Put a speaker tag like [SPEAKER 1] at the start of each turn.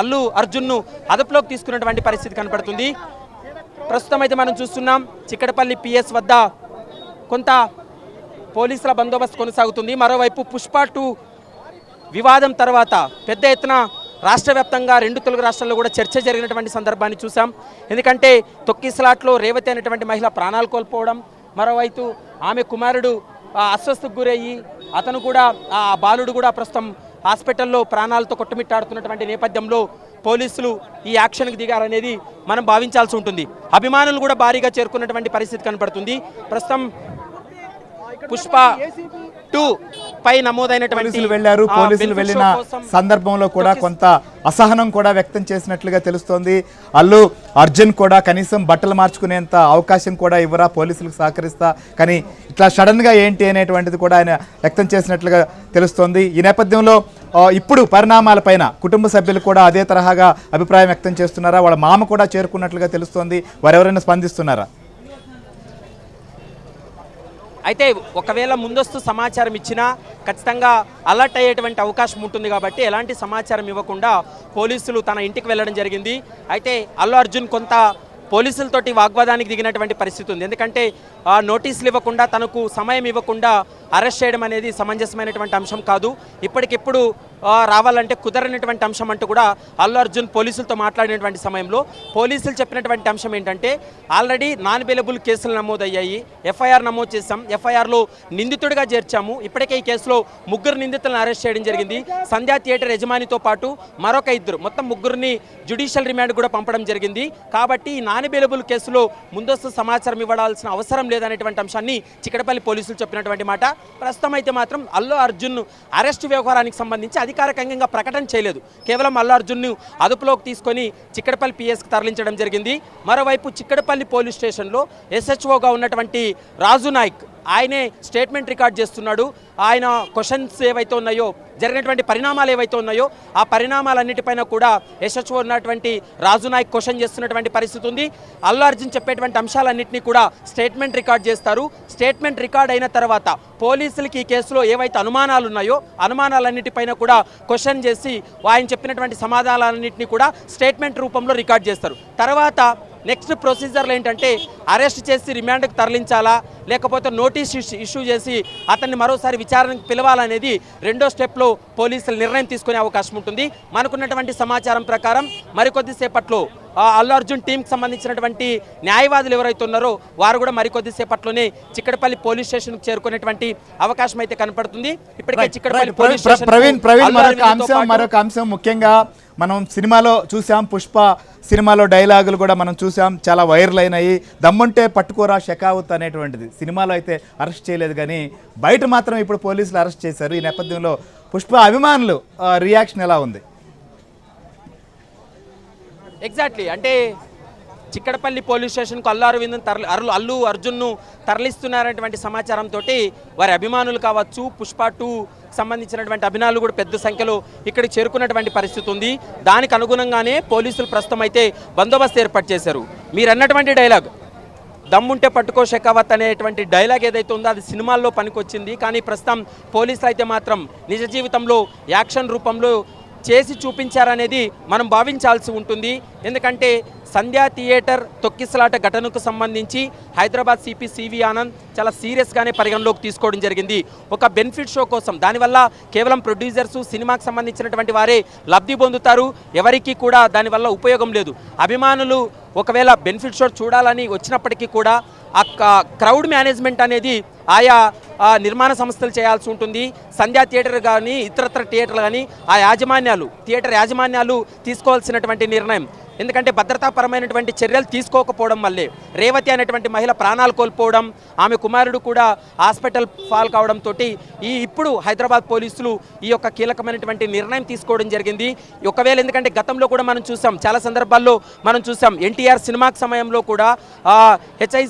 [SPEAKER 1] అల్లు అర్జున్ను అదుపులోకి తీసుకున్నటువంటి పరిస్థితి కనపడుతుంది. ప్రస్తుతం అయితే మనం చూస్తున్నాం చిక్కడపల్లి పిఎస్ వద్ద కొంత పోలీసుల బందోబస్తు కొనసాగుతుంది. మరోవైపు పుష్ప 2 వివాదం తర్వాత పెద్ద ఎత్తున రాష్ట్ర వ్యాప్తంగా 2 తెలుగు రాష్ట్రాల్లో కూడా చర్చ జరిగినటువంటి సందర్భాన్ని చూసాం. ఎందుకంటే తొక్కిసలాట్లో రేవతి అనేటువంటి మహిళ ప్రాణాలు కోల్పోవడం, మరోవైపు ఆమె కుమారుడు అస్వస్థకు గురయ్యి అతను కూడా ఆ బాలుడు కూడా ప్రస్తుతం హాస్పిటల్లో ప్రాణాలతో కొట్టుమిట్టాడుతున్నటువంటి నేపథ్యంలో పోలీసులు ఈ యాక్షన్కి దిగారనేది మనం భావించాల్సి ఉంటుంది. అభిమానులు కూడా భారీగా చేరుకున్నటువంటి పరిస్థితి కనపడుతుంది. ప్రస్తుతం పుష్ప 2 పై నమోదైనటువంటి
[SPEAKER 2] పోలీసులు వెళ్ళిన సందర్భంలో కూడా కొంత అసహనం కూడా వ్యక్తం చేసినట్లుగా తెలుస్తోంది. అల్లు అర్జున్ కూడా కనీసం బట్టలు మార్చుకునేంత అవకాశం కూడా ఇవ్వరా పోలీసులకు సహకరిస్తా, కానీ ఇట్లా సడన్గా ఏంటి అనేటువంటిది కూడా ఆయన వ్యక్తం చేసినట్లుగా తెలుస్తోంది. ఈ నేపథ్యంలో ఇప్పుడు పరిణామాలపైన కుటుంబ సభ్యులు కూడా అదే తరహాగా అభిప్రాయం వ్యక్తం చేస్తున్నారా? వాళ్ళ మామ కూడా చేరుకున్నట్లుగా తెలుస్తోంది. వారెవరైనా స్పందిస్తున్నారా?
[SPEAKER 1] అయితే ఒకవేళ ముందస్తు సమాచారం ఇచ్చినా ఖచ్చితంగా అలర్ట్ అయ్యేటువంటి అవకాశం ఉంటుంది కాబట్టి ఎలాంటి సమాచారం ఇవ్వకుండా పోలీసులు తన ఇంటికి వెళ్ళడం జరిగింది. అయితే అల్లు అర్జున్ కొంత పోలీసులతోటి వాగ్వాదానికి దిగినటువంటి పరిస్థితి ఉంది. ఎందుకంటే నోటీసులు ఇవ్వకుండా తనకు సమయం ఇవ్వకుండా అరెస్ట్ చేయడం అనేది సమంజసమైనటువంటి అంశం కాదు. ఇప్పటికిప్పుడు రావాలంటే కుదరనటువంటి అంశం అంటూ కూడా అల్లు అర్జున్ పోలీసులతో మాట్లాడినటువంటి సమయంలో పోలీసులు చెప్పినటువంటి అంశం ఏంటంటే ఆల్రెడీ నాన్ బెయిలబుల్ కేసులు నమోదయ్యాయి, ఎఫ్ఐఆర్ నమోదు చేశాం, ఎఫ్ఐఆర్లో నిందితుడిగా చేర్చాము. ఇప్పటికే ఈ కేసులో 3 నిందితులను అరెస్ట్ చేయడం జరిగింది. సంధ్యా థియేటర్ యజమానితో పాటు మరొక 2 మొత్తం 3 జ్యుడిషియల్ రిమాండ్ కూడా పంపడం జరిగింది. కాబట్టి ఈ నాన్ బెయిలబుల్ కేసులో ముందస్తు సమాచారం ఇవ్వాల్సిన అవసరం లేదనేటువంటి అంశాన్ని చిక్కడపల్లి పోలీసులు చెప్పినటువంటి మాట. ప్రస్తుతం అయితే మాత్రం అల్లు అర్జున్ అరెస్టు వ్యవహారానికి సంబంధించి అధికారికంగా ప్రకటన చేయలేదు. కేవలం అల్లు అర్జున్ను అదుపులోకి తీసుకొని చిక్కడపల్లి పిఎస్కి తరలించడం జరిగింది. మరోవైపు చిక్కడపల్లి పోలీస్ స్టేషన్లో ఎస్హెచ్ఓగా ఉన్నటువంటి రాజు నాయక్ ఆయనే స్టేట్మెంట్ రికార్డ్ చేస్తున్నాడు. ఆయన క్వశ్చన్స్ ఏవైతే ఉన్నాయో, జరిగినటువంటి పరిణామాలు ఏవైతే ఉన్నాయో ఆ పరిణామాలన్నిటిపైన కూడా ఎస్హెచ్ఓ ఉన్నటువంటి రాజు నాయక్ క్వశ్చన్ చేస్తున్నటువంటి పరిస్థితి ఉంది. అల్లు అర్జున్ చెప్పేటువంటి అంశాలన్నింటినీ కూడా స్టేట్మెంట్ రికార్డ్ చేస్తారు. స్టేట్మెంట్ రికార్డ్ అయిన తర్వాత పోలీసులకి ఈ కేసులో ఏవైతే అనుమానాలు ఉన్నాయో అనుమానాలన్నిటిపైన కూడా క్వశ్చన్ చేసి ఆయన చెప్పినటువంటి సమాధానాలన్నింటినీ కూడా స్టేట్మెంట్ రూపంలో రికార్డ్ చేస్తారు. తర్వాత నెక్స్ట్ ప్రొసీజర్లు ఏంటంటే అరెస్ట్ చేసి రిమాండ్కి తరలించాలా, లేకపోతే నోటీస్ ఇష్యూ చేసి అతన్ని మరోసారి విచారణకు పిలవాలనేది 2వ స్టెప్లో పోలీసులు నిర్ణయం తీసుకునే అవకాశం ఉంటుంది. మనకున్నటువంటి సమాచారం ప్రకారం మరికొద్దిసేపట్లో అల్లు అర్జున్ టీంకి సంబంధించినటువంటి న్యాయవాదులు ఎవరైతే ఉన్నారో వారు కూడా మరికొద్దిసేపట్లోనే చిక్కడపల్లి పోలీస్ స్టేషన్కి చేరుకునేటువంటి అవకాశం అయితే కనపడుతుంది. ఇప్పటికే చిక్కడపల్లి పోలీస్ స్టేషన్
[SPEAKER 2] మరొక అంశం ముఖ్యంగా మనం సినిమాలో చూసాం, పుష్ప సినిమాలో డైలాగులు కూడా మనం చూసాం, చాలా వైరల్ అయినాయి. దమ్ముంటే పట్టుకోరా షెకావత్ అనేటువంటిది సినిమాలో అయితే అరెస్ట్ చేయలేదు, కానీ బయట మాత్రం ఇప్పుడు పోలీసులు అరెస్ట్ చేశారు. ఈ నేపథ్యంలో పుష్ప అభిమానులు రియాక్షన్ ఎలా ఉంది?
[SPEAKER 1] ఎగ్జాక్ట్లీ అంటే చిక్కడపల్లి పోలీస్ స్టేషన్కు అల్లు అర్జున్ను తరలిస్తున్నారనేటువంటి సమాచారంతో వారి అభిమానులు కావచ్చు, పుష్ప 2 సంబంధించినటువంటి అభిమానులు కూడా పెద్ద సంఖ్యలో ఇక్కడికి చేరుకున్నటువంటి పరిస్థితి ఉంది. దానికి అనుగుణంగానే పోలీసులు ప్రస్తుతం అయితే బందోబస్తు ఏర్పాటు చేశారు. మీరు అన్నటువంటి డైలాగ్ దమ్ముంటే పట్టుకో షెకావత్ అనేటువంటి డైలాగ్ ఏదైతే ఉందో అది సినిమాల్లో పనికొచ్చింది. కానీ ప్రస్తుతం పోలీసులు అయితే మాత్రం నిజ జీవితంలో యాక్షన్ రూపంలో చేసి చూపించారనేది మనం భావించాల్సి ఉంటుంది. ఎందుకంటే సంధ్యా థియేటర్ తొక్కిసలాట ఘటనకు సంబంధించి హైదరాబాద్ సిపి సివి ఆనంద్ చాలా సీరియస్గానే పరిగణలోకి తీసుకోవడం జరిగింది. ఒక బెనిఫిట్ షో కోసం, దానివల్ల కేవలం ప్రొడ్యూసర్సు సినిమాకి సంబంధించినటువంటి వారే లబ్ధి పొందుతారు, ఎవరికి కూడా దానివల్ల ఉపయోగం లేదు. అభిమానులు ఒకవేళ బెనిఫిట్ షో చూడాలని వచ్చినప్పటికీ కూడా ఆ క్రౌడ్ మేనేజ్మెంట్ అనేది ఆయా నిర్మాణ సంస్థలు చేయాల్సి ఉంటుంది. సంధ్యా థియేటర్ కానీ ఇతరత్ర థియేటర్లు కానీ ఆ థియేటర్ యాజమాన్యాలు తీసుకోవాల్సినటువంటి నిర్ణయం. ఎందుకంటే భద్రతాపరమైనటువంటి చర్యలు తీసుకోకపోవడం వల్లే రేవతి అనేటువంటి మహిళ ప్రాణాలు కోల్పోవడం, ఆమె కుమారుడు కూడా హాస్పిటల్ పాల్ కావడంతో ఇప్పుడు హైదరాబాద్ పోలీసులు ఈ యొక్క కీలకమైనటువంటి నిర్ణయం తీసుకోవడం జరిగింది. ఒకవేళ ఎందుకంటే గతంలో కూడా మనం చూసాం, చాలా సందర్భాల్లో మనం చూసాం, ఎన్టీఆర్ సినిమాకి సమయంలో కూడా హెచ్ఐ